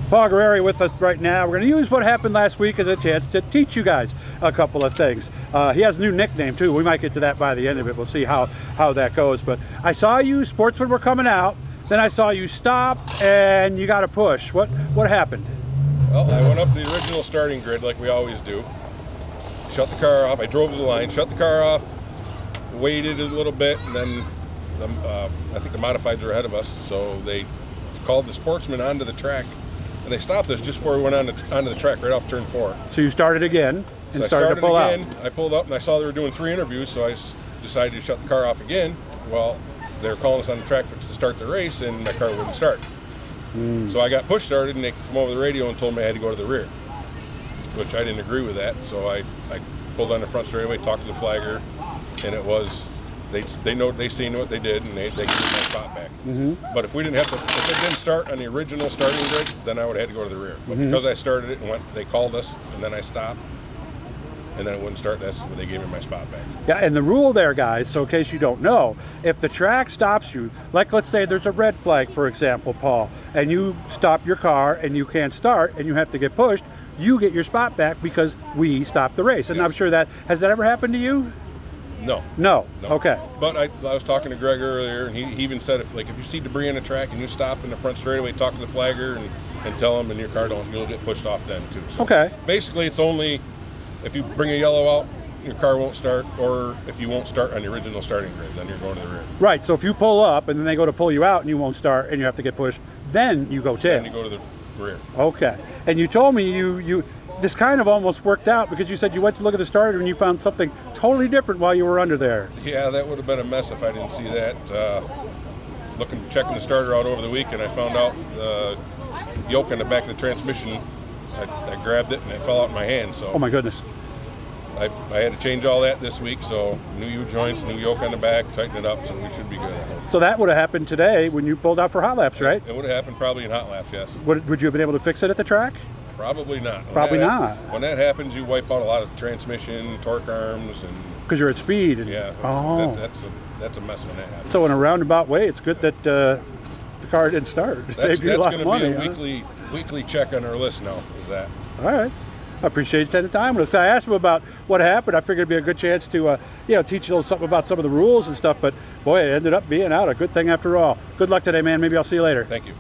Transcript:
Paul Guererri with us right now. We're going to use what happened last week as a chance to teach you guys a couple of things. He has a new nickname too. We might get to that by the end of it. We'll see how that goes. But I saw you, Sportsman were coming out. Then I saw you stop and you got a push. What happened? Well, I went up to the original starting grid like we always do. Shut the car off. I drove to the line, shut the car off, waited a little bit, and then I think the modifieds were ahead of us, so they called the Sportsman onto the track. And they stopped us just before we went onto the track, right off turn 4. So you started again and started to pull out. I pulled up and I saw they were doing 3 interviews, so I decided to shut the car off again. Well, they were calling us on the track to start the race, and my car wouldn't start. So I got push started, and they come over the radio and told me I had to go to the rear, which I didn't agree with that. So I pulled on the front straightaway, talked to the flagger, and it was they seen what they did, and they gave me my spot back. But if it didn't start on the original starting grid, then I would have had to go to the rear. But because I started it and they called us, and then I stopped, and then it wouldn't start, that's when they gave me my spot back. Yeah, and the rule there, guys, so in case you don't know, if the track stops you, like let's say there's a red flag, for example, Paul, and you stop your car and you can't start and you have to get pushed, you get your spot back because we stopped the race. And Yes. I'm sure has that ever happened to you? No. No. Okay. But I was talking to Greg earlier, and he even said if you see debris on the track and you stop in the front straightaway, talk to the flagger and tell him, and your car you'll get pushed off then too. So Okay. basically, it's only if you bring a yellow out, your car won't start, or if you won't start on the original starting grid, then you're going to the rear. Right, so if you pull up and then they go to pull you out and you won't start and you have to get pushed, then you go tail. Then you go to the rear. Okay. And you told me you this kind of almost worked out because you said you went to look at the starter and you found something totally different while you were under there. Yeah, that would have been a mess if I didn't see that. Checking the starter out over the week, and I found out the yoke on the back of the transmission. I grabbed it and it fell out in my hand. So Oh my goodness. I had to change all that this week. So new U-joints, new yoke on the back, tighten it up, so we should be good. So that would have happened today when you pulled out for hot laps, right? It would have happened probably in hot laps, yes. Would you have been able to fix it at the track? Probably not. Probably not. When that happens, you wipe out a lot of transmission, torque arms, and Because you're at speed. And, yeah, Oh. that's a mess when that happens. So in a roundabout way, it's good that the car didn't start. It saved you a lot of money. That's going to be a weekly check on our list now, is that. All right. I appreciate you taking the time. When I asked him about what happened, I figured it'd be a good chance to teach you a little something about some of the rules and stuff. But boy, it ended up being out. A good thing after all. Good luck today, man. Maybe I'll see you later. Thank you.